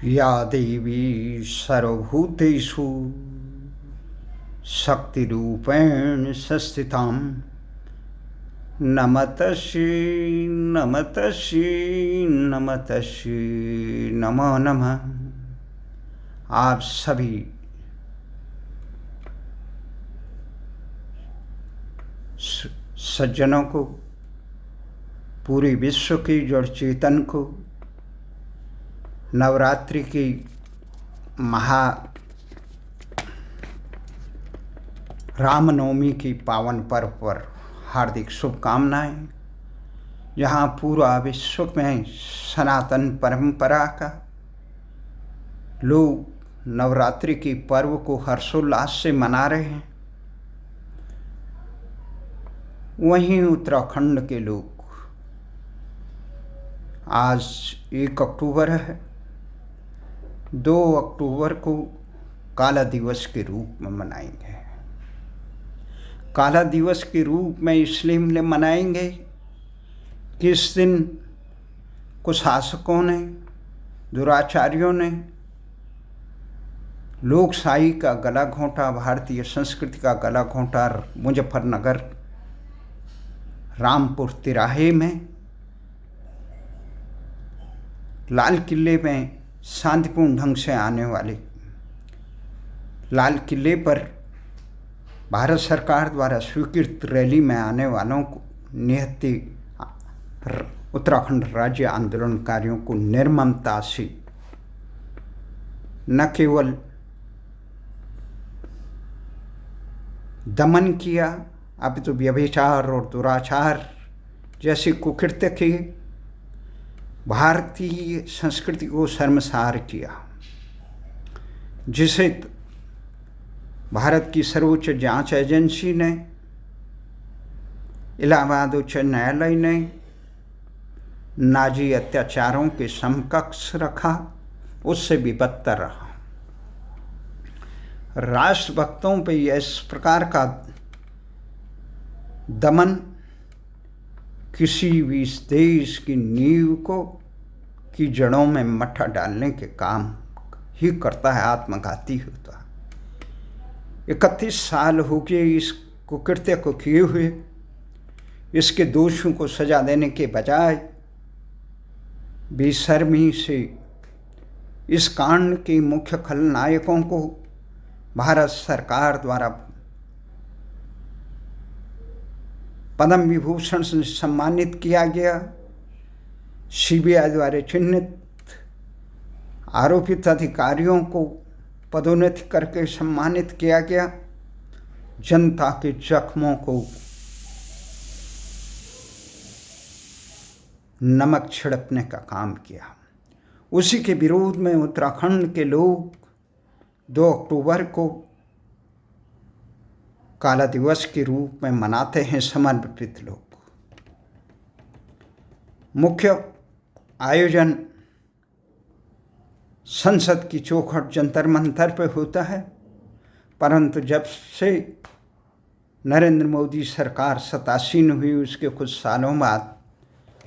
या देवी सर्वभूतेषु शक्तिरूपेण संस्थितां नमस्तस्यै नमस्तस्यै नमस्तस्यै नमो नमः। आप सभी सज्जनों को, पूरे विश्व की जड़ चेतन को नवरात्रि की महा रामनवमी की पावन पर्व पर हार्दिक शुभकामनाएं। जहाँ पूरा विश्व में सनातन परंपरा का लोग नवरात्रि की पर्व को हर्षोल्लास से मना रहे हैं, वहीं उत्तराखंड के लोग आज 1 अक्टूबर है, 2 अक्टूबर को काला दिवस के रूप में मनाएंगे। काला दिवस के रूप में इसलिए मनाएंगे कि इस दिन कुछ शासकों ने, दुराचारियों ने लोकशाही का गला घोंटा, भारतीय संस्कृति का गला घोंटा। मुजफ्फरनगर रामपुर तिराहे में लाल किले में शांतिपूर्ण ढंग से आने वाले लाल किले पर भारत सरकार द्वारा स्वीकृत रैली में आने वालों को निहत्थे उत्तराखंड राज्य आंदोलनकारियों को निर्ममता से न केवल दमन किया, अब तो व्यभिचार और दुराचार जैसे कुकृत्य किए, भारतीय संस्कृति को शर्मसार किया, जिसे भारत की सर्वोच्च जांच एजेंसी ने, इलाहाबाद उच्च न्यायालय ने नाजी अत्याचारों के समकक्ष रखा, उससे भी बदतर रहा। राष्ट्रभक्तों पे इस प्रकार का दमन किसी भी देश की नींव को की जड़ों में मट्ठा डालने के काम ही करता है, आत्मघाती होता है। 31 साल हो गए इस कुकृत्य को किए हुए। इसके दोषियों को सजा देने के बजाय बेशर्मी से इस कांड के मुख्य खलनायकों को भारत सरकार द्वारा पद्म विभूषण से सम्मानित किया गया। सीबीआई द्वारा चिन्हित आरोपित अधिकारियों को पदोन्नति करके सम्मानित किया गया। जनता के जख्मों को नमक छिड़कने का काम किया। उसी के विरोध में उत्तराखंड के लोग 2 अक्टूबर को काला दिवस के रूप में मनाते हैं। समर्पित लोग, मुख्य आयोजन संसद की चौखट जंतर मंतर पर होता है, परंतु जब से नरेंद्र मोदी सरकार सत्तासीन हुई, उसके कुछ सालों बाद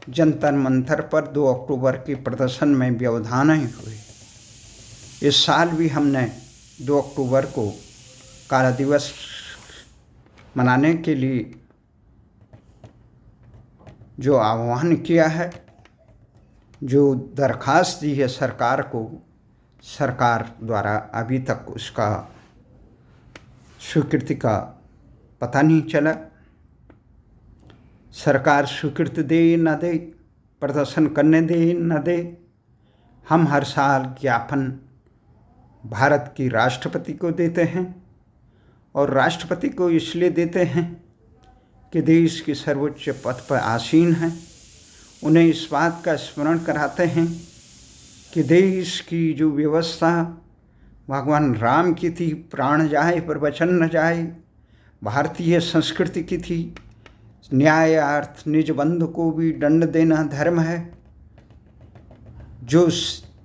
जंतर मंतर पर 2 अक्टूबर के प्रदर्शन में व्यवधान हुए। इस साल भी हमने 2 अक्टूबर को काला दिवस मनाने के लिए जो आह्वान किया है, जो दरखास्त दी है सरकार को, सरकार द्वारा अभी तक उसका स्वीकृति का पता नहीं चला। सरकार स्वीकृति दे न दे, प्रदर्शन करने दे न दे, हम हर साल ज्ञापन भारत की राष्ट्रपति को देते हैं, और राष्ट्रपति को इसलिए देते हैं कि देश के सर्वोच्च पद पर आसीन हैं। उन्हें इस बात का स्मरण कराते हैं कि देश की जो व्यवस्था भगवान राम की थी, प्राण जाए पर वचन न जाए, भारतीय संस्कृति की थी, न्यायार्थ निज बंधु को भी दंड देना धर्म है, जो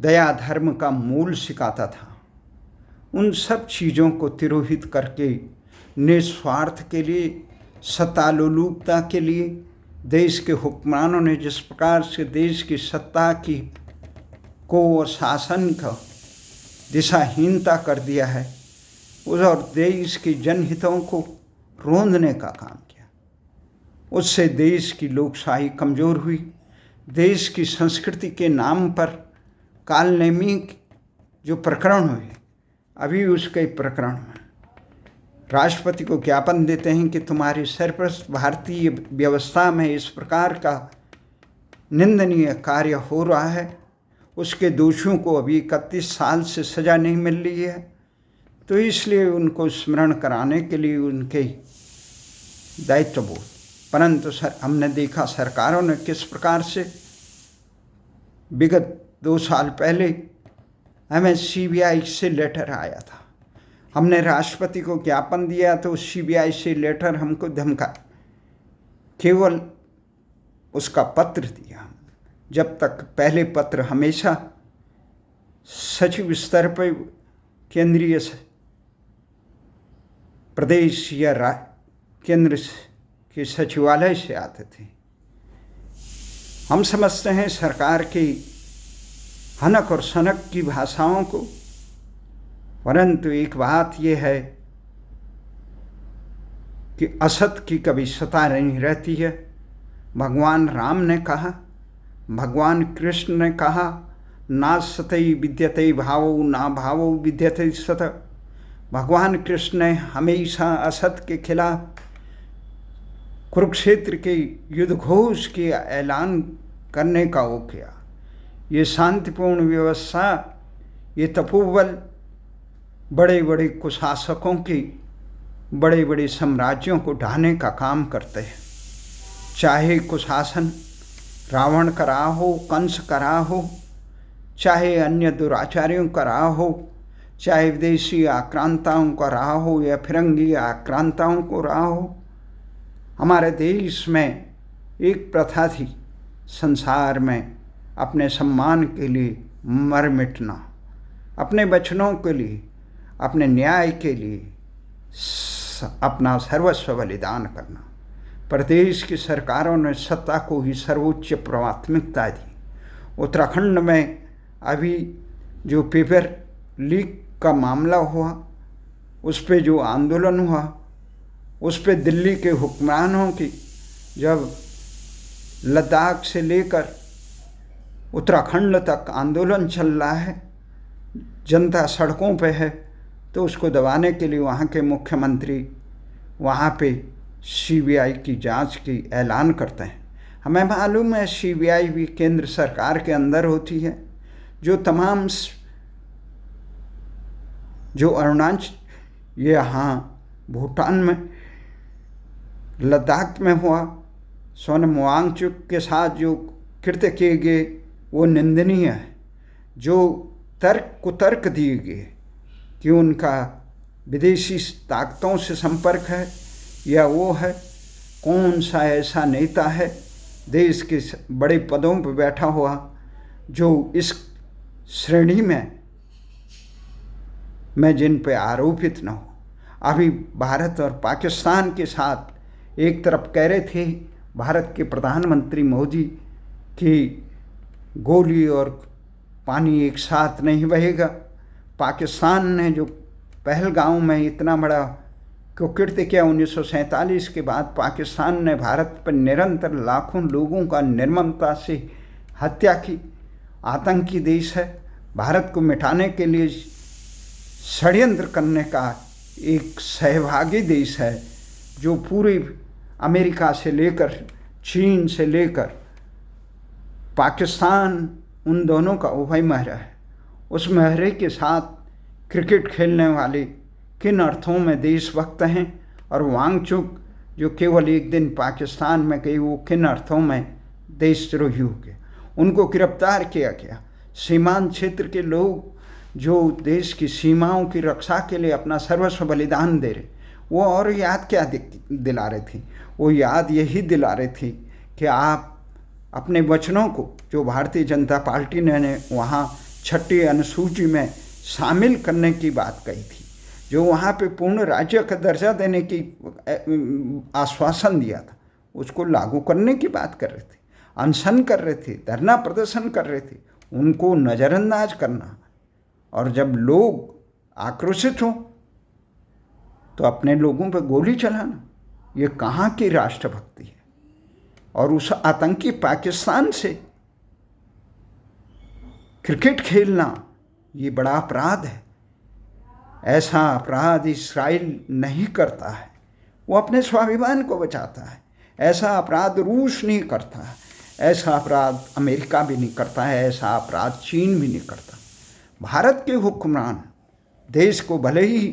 दया धर्म का मूल सिखाता था, उन सब चीज़ों को तिरोहित करके निस्वार्थ के लिए, सत्तालोलुपता के लिए देश के हुक्मरानों ने जिस प्रकार से देश की सत्ता की को और शासन का दिशाहीनता कर दिया है, उस और देश की जनहितों को रोंदने का काम किया। उससे देश की लोकशाही कमज़ोर हुई। देश की संस्कृति के नाम पर कालनेमी जो प्रकरण हुए, अभी उसके प्रकरण में राष्ट्रपति को ज्ञापन देते हैं कि तुम्हारी सरप्रस्त भारतीय व्यवस्था में इस प्रकार का निंदनीय कार्य हो रहा है। उसके दोषियों को अभी 31 साल से सज़ा नहीं मिल रही है, तो इसलिए उनको स्मरण कराने के लिए उनके दायित्वबोध। परंतु हमने देखा सरकारों ने किस प्रकार से विगत 2 साल पहले हमें सीबीआई से लेटर आया था, हमने राष्ट्रपति को ज्ञापन दिया तो सीबीआई से लेटर हमको धमका, केवल उसका पत्र दिया। जब तक पहले पत्र हमेशा सचिव स्तर पर केंद्रीय प्रदेश या केंद्र के सचिवालय से आते थे। हम समझते हैं सरकार की हनक और सनक की भाषाओं को, परंतु एक बात यह है कि असत की कभी सता नहीं रहती है। भगवान राम ने कहा, भगवान कृष्ण ने कहा, ना सतई विद्यते भावो ना भावो विद्यते सत। भगवान कृष्ण ने हमेशा असत के खिलाफ कुरुक्षेत्र के युद्ध घोष के ऐलान करने का वो किया। ये शांतिपूर्ण व्यवस्था, ये तपोबल बड़े बड़े कुशासकों की, बड़े बड़े साम्राज्यों को ढाने का काम करते हैं। चाहे कुशासन रावण का रहा हो, कंस का रहा हो, चाहे अन्य दुराचार्यों का रहा हो, चाहे विदेशी आक्रांताओं का रहा हो या फिरंगी आक्रांताओं को रहा हो, हमारे देश में एक प्रथा थी संसार में अपने सम्मान के लिए मर मिटना, अपने बचनों के लिए, अपने न्याय के लिए अपना सर्वस्व बलिदान करना। प्रदेश की सरकारों ने सत्ता को ही सर्वोच्च प्राथमिकता दी। उत्तराखंड में अभी जो पेपर लीक का मामला हुआ, उस पे जो आंदोलन हुआ, उस पे दिल्ली के हुक्मरानों की, जब लद्दाख से लेकर उत्तराखंड तक आंदोलन चल रहा है, जनता सड़कों पे है, तो उसको दबाने के लिए वहाँ के मुख्यमंत्री वहाँ पे सीबीआई की जांच की ऐलान करते हैं। हमें मालूम है सीबीआई भी केंद्र सरकार के अंदर होती है। जो तमाम जो अरुणाचल, ये यहाँ भूटान में, लद्दाख में हुआ, सोनम वांगचुक के साथ जो कृत्य किए गए वो निंदनीय है। जो कुतर्क दिए गए कि उनका विदेशी ताकतों से संपर्क है या वो है, कौन सा ऐसा नेता है देश के बड़े पदों पर बैठा हुआ जो इस श्रेणी में जिन पे आरोपित न हो। अभी भारत और पाकिस्तान के साथ एक तरफ कह रहे थे भारत के प्रधानमंत्री मोदी कि गोली और पानी एक साथ नहीं बहेगा। पाकिस्तान ने जो पहलगाम में इतना बड़ा कृत्य किया 1947 के बाद, पाकिस्तान ने भारत पर निरंतर लाखों लोगों का निर्ममता से हत्या की। आतंकी देश है, भारत को मिटाने के लिए षड्यंत्र करने का एक सहभागी देश है, जो पूरे अमेरिका से लेकर चीन से लेकर पाकिस्तान, उन दोनों का उभय महरा है। उस महरे के साथ क्रिकेट खेलने वाले किन अर्थों में देशभक्त हैं, और वांगचुक जो केवल एक दिन पाकिस्तान में गई, वो किन अर्थों में देशद्रोही हो गए। उनको गिरफ्तार किया गया। सीमांत क्षेत्र के लोग जो देश की सीमाओं की रक्षा के लिए अपना सर्वस्व बलिदान दे रहे, वो और याद क्या दिला रहे थे? वो याद यही दिला रहे थे कि आप अपने वचनों को, जो भारतीय जनता पार्टी ने वहाँ 6ठी अनुसूची में शामिल करने की बात कही थी, जो वहाँ पे पूर्ण राज्य का दर्जा देने की आश्वासन दिया था, उसको लागू करने की बात कर रहे थे, अनशन कर रहे थे, धरना प्रदर्शन कर रहे थे, उनको नज़रअंदाज करना, और जब लोग आक्रोशित हों तो अपने लोगों पर गोली चलाना, ये कहाँ की राष्ट्रभक्ति है। और उस आतंकी पाकिस्तान से क्रिकेट खेलना ये बड़ा अपराध है। ऐसा अपराध इस्राइल नहीं करता है, वो अपने स्वाभिमान को बचाता है। ऐसा अपराध रूस नहीं करता है, ऐसा अपराध अमेरिका भी नहीं करता है, ऐसा अपराध चीन भी नहीं करता। भारत के हुक्मरान देश को भले ही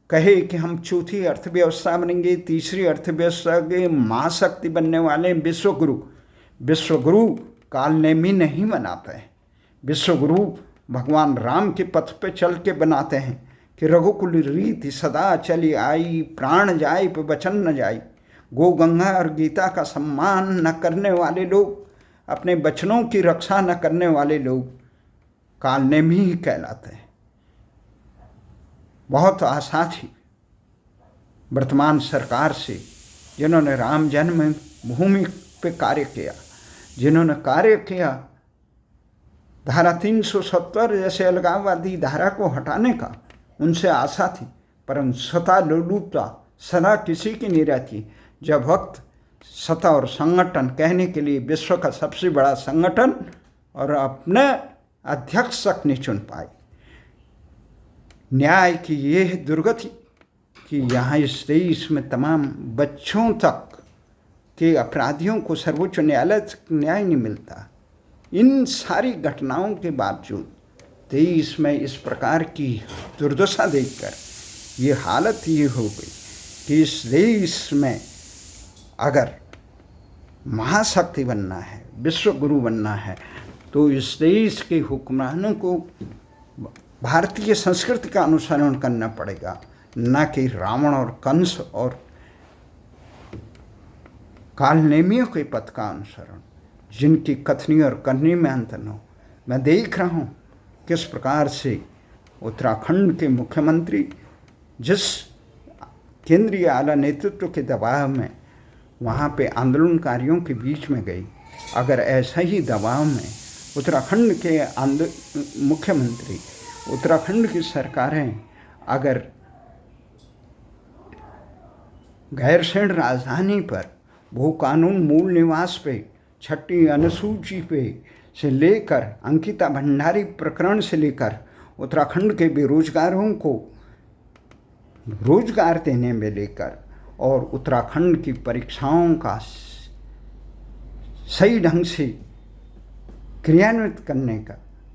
कहे कि हम चौथी अर्थव्यवस्था बनेंगे, तीसरी अर्थव्यवस्था के महाशक्ति बनने वाले विश्वगुरु कालनेमी नहीं बनाते हैं। विश्वगुरु भगवान राम के पथ पे चल के बनाते हैं कि रघुकुल रीति सदा चली आई, प्राण जाए पे वचन न जाई। गौ गंगा और गीता का सम्मान न करने वाले लोग, अपने वचनों की रक्षा न करने वाले लोग कालनेमी ही कहलाते हैं। बहुत आशा थी वर्तमान सरकार से, जिन्होंने राम जन्मभूमि पे कार्य किया, जिन्होंने कार्य किया धारा 370 जैसे अलगाववादी धारा को हटाने का, उनसे आशा थी। परंतु सत्ता लोलुपता सदा किसी की नहीं रहती। जब वक्त सत्ता और संगठन कहने के लिए विश्व का सबसे बड़ा संगठन और अपने अध्यक्ष तक नहीं चुन पाए। न्याय की ये दुर्गति कि यहाँ इस देश में तमाम बच्चों तक के अपराधियों को सर्वोच्च न्यायालय तक न्याय नहीं मिलता। इन सारी घटनाओं के बावजूद देश में इस प्रकार की दुर्दशा देखकर ये हालत ये हो गई कि इस देश में अगर महाशक्ति बनना है, विश्व गुरु बनना है, तो इस देश के हुक्मरानों को भारतीय संस्कृति का अनुसरण करना पड़ेगा, न कि रावण और कंस और कालनेमियों के पथ का अनुसरण, जिनकी कथनी और करनी में अंतर न हो। मैं देख रहा हूँ किस प्रकार से उत्तराखंड के मुख्यमंत्री जिस केंद्रीय आला नेतृत्व के दबाव में वहाँ पे आंदोलनकारियों के बीच में गई। अगर ऐसा ही दबाव में उत्तराखंड के मुख्यमंत्री, उत्तराखंड की सरकारें अगर गैरसैंण राजधानी पर भू कानून मूल निवास पे, छठी अनुसूची पे से लेकर अंकिता भंडारी प्रकरण से लेकर उत्तराखंड के बेरोजगारों को रोजगार देने में लेकर और उत्तराखंड की परीक्षाओं का सही ढंग से क्रियान्वित करने का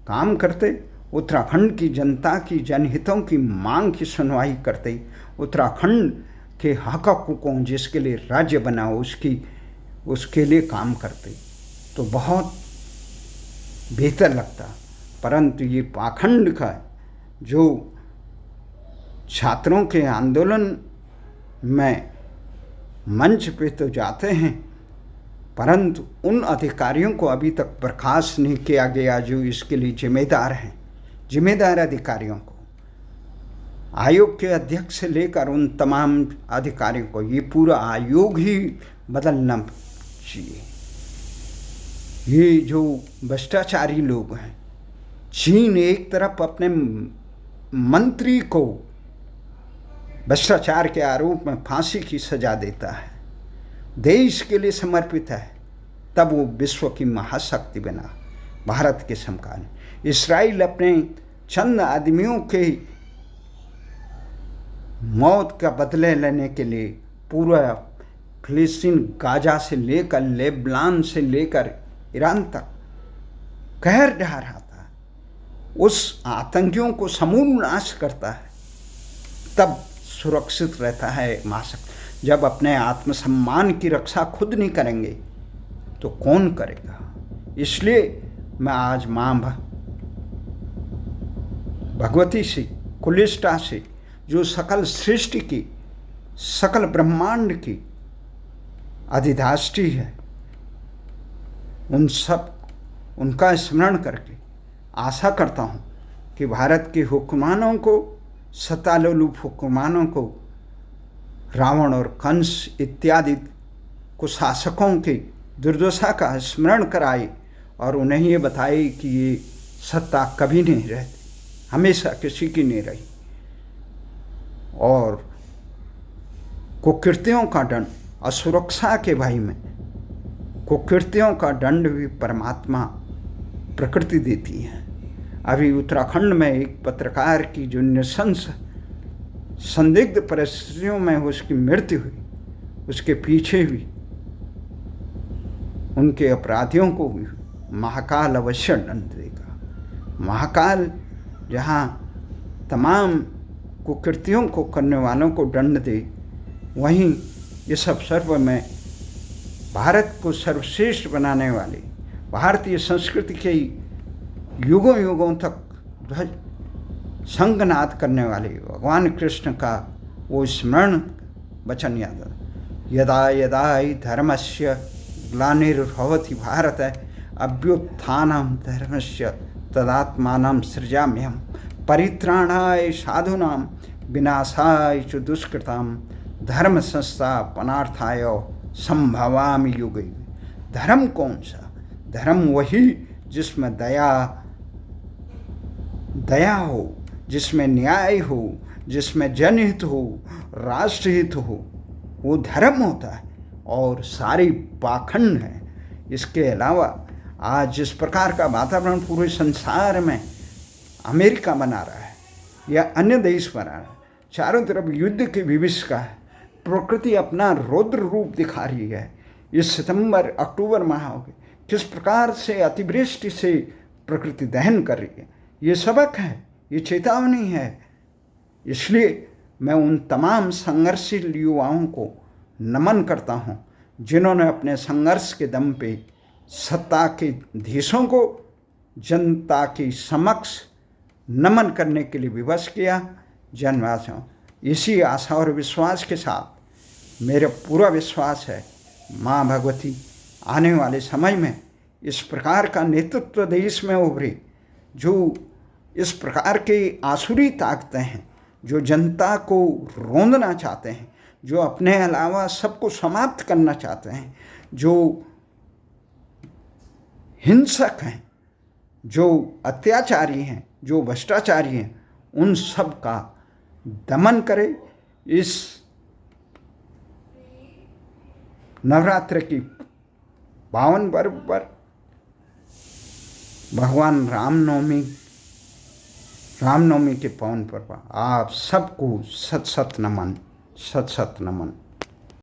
काम करते, उत्तराखंड की जनता की जनहितों की मांग की सुनवाई करते, उत्तराखंड के हक हकूकों जिसके लिए राज्य बना उसके लिए काम करते, तो बहुत बेहतर लगता। परंतु ये पाखंड का जो छात्रों के आंदोलन में मंच पे तो जाते हैं, परंतु उन अधिकारियों को अभी तक बर्खास्त नहीं किया गया जो इसके लिए जिम्मेदार हैं। जिम्मेदार अधिकारियों को, आयोग के अध्यक्ष से लेकर उन तमाम अधिकारियों को, ये पूरा आयोग ही बदलना चाहिए। ये जो भ्रष्टाचारी लोग हैं, चीन एक तरफ अपने मंत्री को भ्रष्टाचार के आरोप में फांसी की सजा देता है, देश के लिए समर्पित है, तब वो विश्व की महाशक्ति बना भारत के समकालीन। इस्राइल अपने चंद आदमियों के मौत का बदले लेने के लिए पूरा फिलिस्तीन, गाजा से लेकर लेबनान से लेकर ईरान तक कहर ढा रहा था, उस आतंकियों को समूल नाश करता है, तब सुरक्षित रहता है महाशक्ति। जब अपने आत्मसम्मान की रक्षा खुद नहीं करेंगे तो कौन करेगा। इसलिए मैं आज माँ भगवती से, कुलिष्ठा से, जो सकल सृष्टि की, सकल ब्रह्मांड की अधिधात्री है, उनका स्मरण करके आशा करता हूँ कि भारत के हुक्मरानों को, सत्तालोलुप हुक्मरानों को, रावण और कंस इत्यादि कुशासकों की दुर्दशा का स्मरण कराए और उन्हें ये बताए कि ये सत्ता कभी नहीं रहती, हमेशा किसी की नहीं रही। और कुकृतियों का दंड, असुरक्षा के भय में कुकृतियों का दंड भी परमात्मा प्रकृति देती है। अभी उत्तराखंड में एक पत्रकार की जो निशंस संदिग्ध परिस्थितियों में उसकी मृत्यु हुई, उसके पीछे भी उनके अपराधियों को भी महाकाल अवश्य दंड देगा। महाकाल जहाँ तमाम कुकृतियों को करने वालों को दंड दे, वहीं इस अवसर में भारत को सर्वश्रेष्ठ बनाने वाले, भारतीय संस्कृति के युगों युगों तक ध्वज संगनाद करने वाले भगवान कृष्ण का वो स्मरण वचन याद, यदा यदा हि धर्मस्य ग्लानिर्भवति भारत अभ्युत्थानं धर्मस्य तदात्मानं सृजाम्यहम् परित्राणाय साधूनां विनाशाय च दुष्कृतां धर्म संस्थापनार्थाय संभवामि युगे। धर्म कौन सा? धर्म वही जिसमें दया हो, जिसमें न्याय हो, जिसमें जनहित हो, राष्ट्रहित हो, वो धर्म होता है। और सारी पाखंड है। इसके अलावा आज जिस प्रकार का वातावरण पूरे संसार में अमेरिका बना रहा है या अन्य देश बना रहा है, चारों तरफ युद्ध की विभीषिका है, प्रकृति अपना रौद्र रूप दिखा रही है। इस सितंबर अक्टूबर माह में किस प्रकार से अतिवृष्टि से प्रकृति दहन कर रही है, ये सबक है, ये चेतावनी है। इसलिए मैं उन तमाम संघर्षशील युवाओं को नमन करता हूँ जिन्होंने अपने संघर्ष के दम पे सत्ता के धीशों को जनता के समक्ष नमन करने के लिए विवश किया। जनवासियों, इसी आशा और विश्वास के साथ मेरा पूरा विश्वास है माँ भगवती आने वाले समय में इस प्रकार का नेतृत्व देश में उभरे, जो इस प्रकार के आसुरी ताकतें हैं, जो जनता को रौंदना चाहते हैं, जो अपने अलावा सबको समाप्त करना चाहते हैं, जो हिंसक हैं, जो अत्याचारी हैं, जो भ्रष्टाचारी हैं, उन सब का दमन करे। इस नवरात्र की पावन पर्व पर भगवान रामनवमी के पावन पर्व पर आप सबको सत सत नमन, सत सत नमन।